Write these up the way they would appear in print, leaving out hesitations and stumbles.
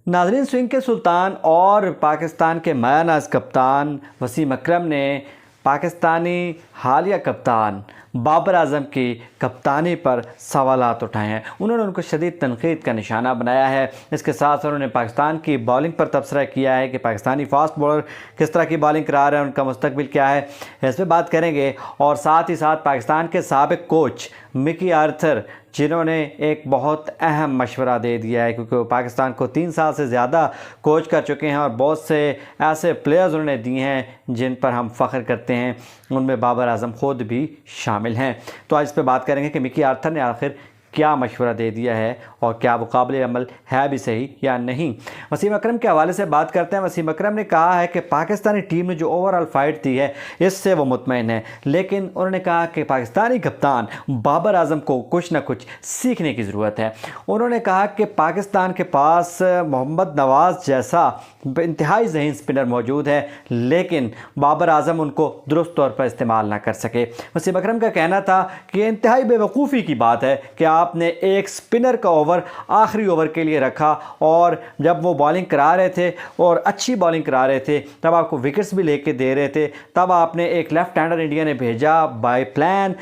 नाजरीन, स्विंग के सुल्तान और पाकिस्तान के मायानाज कप्तान वसीम अकरम ने पाकिस्तानी हालिया कप्तान बाबर आजम की कप्तानी पर सवालात उठाए हैं। उन्होंने उनको शदीद तनकीद का निशाना बनाया है। इसके साथ साथ उन्होंने पाकिस्तान की बॉलिंग पर तबसरा किया है कि पाकिस्तानी फास्ट बॉलर किस तरह की बॉलिंग करा रहे हैं, उनका मुस्तकबिल क्या है, इस पर बात करेंगे। और साथ ही साथ पाकिस्तान के साबिक कोच मिकी आर्थर, जिन्होंने एक बहुत अहम मशवरा दे दिया है, क्योंकि वो पाकिस्तान को 3 साल से ज़्यादा कोच कर चुके हैं और बहुत से ऐसे प्लेयर्स उन्होंने दिए हैं जिन पर हम फ़ख्र करते हैं, उनमें बाबर आजम ख़ुद भी शामिल हैं। तो आज इस पर बात करेंगे कि मिकी आर्थर ने आखिर क्या मशवरा दे दिया है और क्या वो काबिल अमल है भी सही या नहीं। वसीम अकरम के हवाले से बात करते हैं। वसीम अकरम ने कहा है कि पाकिस्तानी टीम ने जो ओवरऑल फाइट दी है इससे वो मुतमईन है, लेकिन उन्होंने कहा कि पाकिस्तानी कप्तान बाबर आजम को कुछ ना कुछ सीखने की ज़रूरत है। उन्होंने कहा कि पाकिस्तान के पास मोहम्मद नवाज़ जैसा इंतहाई ज़हीन स्पिनर मौजूद है, लेकिन बाबर आजम उनको दुरुस्त तौर पर इस्तेमाल ना कर सके। वसीम अकरम का कहना था कि इंतहाई बेवकूफ़ी की बात है कि आपने एक स्पिनर का ओवर आखिरी ओवर के लिए रखा, और जब वो बॉलिंग करा रहे थे और अच्छी बॉलिंग करा रहे थे तब आपको विकेट्स भी लेके दे रहे थे, तब आपने एक लेफ्ट हैंडर इंडिया ने भेजा बाय प्लान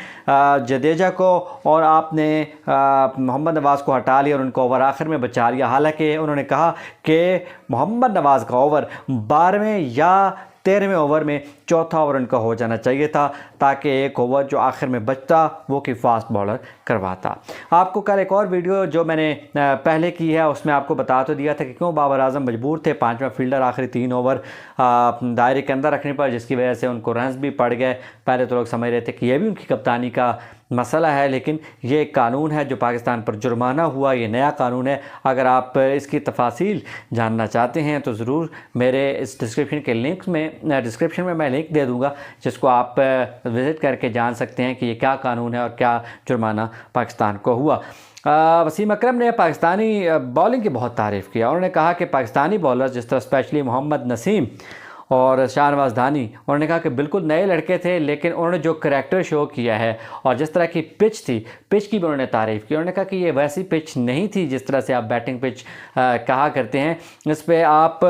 जडेजा को, और आपने मोहम्मद नवाज़ को हटा लिया और उनको ओवर आखिर में बचा लिया। हालांकि उन्होंने कहा कि मोहम्मद नवाज़ का ओवर 12वें या 13वें ओवर में चौथा ओवर उनका हो जाना चाहिए था, ताकि एक ओवर जो आखिर में बचता वो कि फास्ट बॉलर करवाता। आपको कल एक और वीडियो जो मैंने पहले की है उसमें आपको बता तो दिया था कि क्यों बाबर आजम मजबूर थे 5वां फील्डर आखिरी 3 ओवर दायरे के अंदर रखने पर, जिसकी वजह से उनको रन्स भी पड़ गए। पहले तो लोग समझ रहे थे कि यह भी उनकी कप्तानी का मसला है, लेकिन ये एक कानून है जो पाकिस्तान पर जुर्माना हुआ, ये नया कानून है। अगर आप इसकी तफासिल जानना चाहते हैं तो ज़रूर मेरे इस डिस्क्रिप्शन में मैं लिंक दे दूँगा, जिसको आप विज़िट करके जान सकते हैं कि ये क्या कानून है और क्या जुर्माना पाकिस्तान को हुआ। वसीम अकरम ने पाकिस्तानी बॉलिंग की बहुत तारीफ़ किया। उन्होंने कहा कि पाकिस्तानी बॉलर्स जिस तरह स्पेशली मोहम्मद नसीम और शाहनवाज दानी, उन्होंने कहा कि बिल्कुल नए लड़के थे, लेकिन उन्होंने जो करैक्टर शो किया है और जिस तरह की पिच थी, पिच की भी उन्होंने तारीफ़ की। उन्होंने कहा कि ये वैसी पिच नहीं थी जिस तरह से आप बैटिंग पिच कहा करते हैं। इस पर आप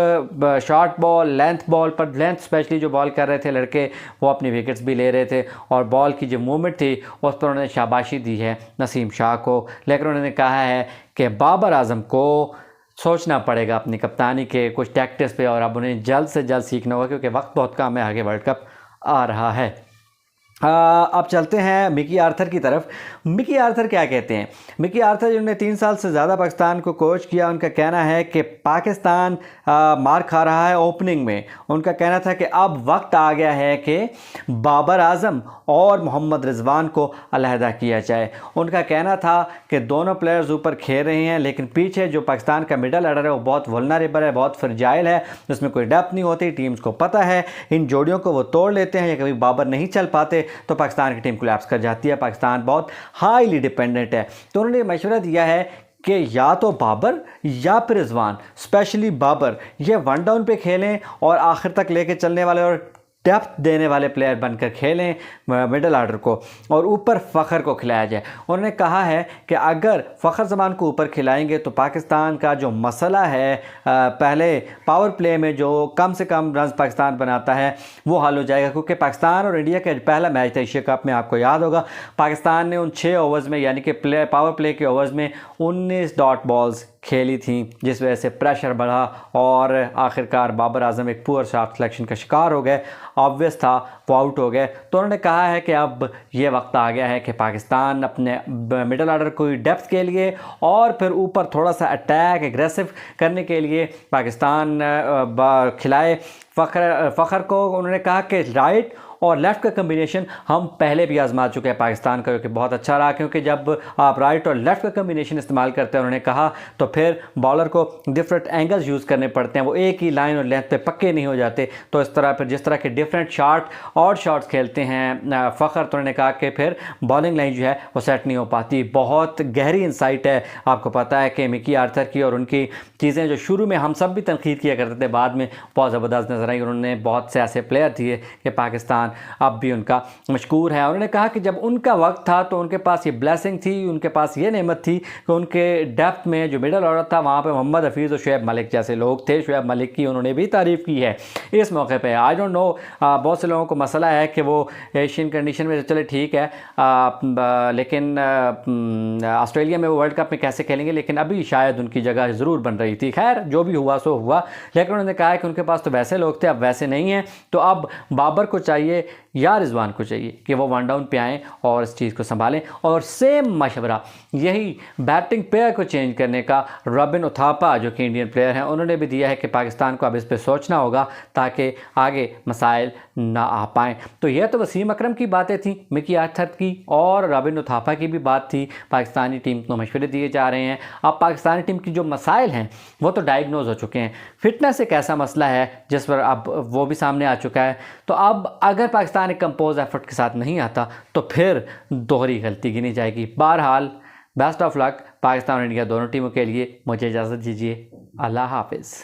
शॉर्ट बॉल, लेंथ बॉल पर, लेंथ स्पेशली जो बॉल कर रहे थे लड़के, वो अपनी विकेट्स भी ले रहे थे, और बॉल की जो मूवमेंट थी उस पर उन्होंने शाबाशी दी है नसीम शाह को। लेकिन उन्होंने कहा है कि बाबर आजम को सोचना पड़ेगा अपनी कप्तानी के कुछ टैक्टिक्स पे, और अब उन्हें जल्द से जल्द सीखना होगा, क्योंकि वक्त बहुत कम है, आगे वर्ल्ड कप आ रहा है। अब चलते हैं मिकी आर्थर की तरफ। मिकी आर्थर क्या कहते हैं? मिकी आर्थर जिन्होंने 3 साल से ज़्यादा पाकिस्तान को कोच किया, उनका कहना है कि पाकिस्तान मार खा रहा है ओपनिंग में। उनका कहना था कि अब वक्त आ गया है कि बाबर आजम और मोहम्मद रिजवान को अलहदा किया जाए। उनका कहना था कि दोनों प्लेयर्स ऊपर खेल रहे हैं, लेकिन पीछे जो पाकिस्तान का मिडल ऑर्डर है वो बहुत वल्नरेबल है, बहुत फ्रजाइल है, उसमें कोई डेप्थ नहीं होती। टीम्स को पता है इन जोड़ियों को वो तोड़ लेते हैं, या कभी बाबर नहीं चल पाते तो पाकिस्तान की टीम कोलैप्स कर जाती है। पाकिस्तान बहुत हाईली डिपेंडेंट है। तो उन्होंने मशवरा दिया है कि या तो बाबर या फिर रिजवान, स्पेशली बाबर, ये वन डाउन पे खेलें और आखिर तक लेके चलने वाले और डेप्थ देने वाले प्लेयर बनकर खेलें मिडल ऑर्डर को, और ऊपर फ़ख्र को खिलाया जाए। उन्होंने कहा है कि अगर फ़ख्र ज़मान को ऊपर खिलाएंगे तो पाकिस्तान का जो मसला है पहले पावर प्ले में जो कम से कम रन पाकिस्तान बनाता है वो हल हो जाएगा। क्योंकि पाकिस्तान और इंडिया का पहला मैच था एशिया कप में, आपको याद होगा, पाकिस्तान ने उन 6 ओवर्स में, यानी कि पावर प्ले के ओवर्स में 19 डॉट बॉल्स खेली थी, जिस वजह से प्रेशर बढ़ा और आखिरकार बाबर आजम एक पुअर शॉट सिलेक्शन का शिकार हो गए। ऑब्वियस था वो आउट हो गए। तो उन्होंने कहा है कि अब ये वक्त आ गया है कि पाकिस्तान अपने मिडल ऑर्डर को डेप्थ के लिए और फिर ऊपर थोड़ा सा अटैक एग्रेसिव करने के लिए पाकिस्तान खिलाए फ़ख्र को। उन्होंने कहा कि राइट और लेफ़्ट का कम्बिनेशन हम पहले भी आजमा चुके हैं पाकिस्तान का, जो कि बहुत अच्छा रहा, क्योंकि जब आप राइट और लेफ़्ट का कम्बिनेशन इस्तेमाल करते हैं, उन्होंने कहा, तो फिर बॉलर को डिफरेंट एंगल्स यूज़ करने पड़ते हैं, वो एक ही लाइन और लेंथ पे पक्के नहीं हो जाते। तो इस तरह फिर जिस तरह के डिफरेंट शॉट्स खेलते हैं फ़ख्र, तो उन्होंने कहा कि फिर बॉलिंग लाइन जो है वो सेट नहीं हो पाती। बहुत गहरी इंसाइट है, आपको पता है कि मिकी आर्थर की, और उनकी चीज़ें जो शुरू में हम सब भी तनकीद किया करते थे, बाद में बहुत ज़बरदस्त नजर आई। उन्होंने बहुत से ऐसे प्लेयर दिए कि पाकिस्तान पाकिस्तान अब भी उनका मशकूर है। उन्होंने कहा कि जब उनका वक्त था तो उनके पास ये ब्लेसिंग थी, उनके पास ये नेमत थी कि उनके डेप्थ में जो मिडल ऑर्डर था वहाँ पे मोहम्मद हफीज़ और शुएब मलिक जैसे लोग थे। शुएब मलिक की उन्होंने भी तारीफ़ की है इस मौके पे। आई डोंट नो, बहुत से लोगों को मसला है कि वो एशियन कंडीशन में चले ठीक है, लेकिन ऑस्ट्रेलिया में वो वर्ल्ड कप में कैसे खेलेंगे, लेकिन अभी शायद उनकी जगह ज़रूर बन रही थी। खैर जो भी हुआ सो हुआ, लेकिन उन्होंने कहा कि उनके पास तो वैसे लोग थे, अब वैसे नहीं हैं। तो अब बाबर को चाहिए या रिजवान को चाहिए कि वो वन डाउन पे आएँ और इस चीज़ को संभालें। और सेम मशवरा यही बैटिंग पेयर को चेंज करने का रॉबिन उथापा जो कि इंडियन प्लेयर हैं उन्होंने भी दिया है कि पाकिस्तान को अब इस पर सोचना होगा ताकि आगे मसाइल ना आ पाएँ। तो यह तो वसीम अकरम की बातें थी, मिकी आर्थर की और रॉबिन उथापा की भी बात थी। पाकिस्तानी टीम को मशवरे दिए जा रहे हैं। अब पाकिस्तानी टीम की जो मसाइल हैं वो तो डायग्नोज हो चुके हैं। फिटनेस एक ऐसा मसला है जिस पर अब वो भी सामने आ चुका है। तो अब अगर पाकिस्तान एक कंपोज एफर्ट के साथ नहीं आता तो फिर दोहरी गलती गिनी जाएगी। बहरहाल बेस्ट ऑफ लक पाकिस्तान और इंडिया दोनों टीमों के लिए। मुझे इजाज़त दीजिए, अल्लाह हाफिज़।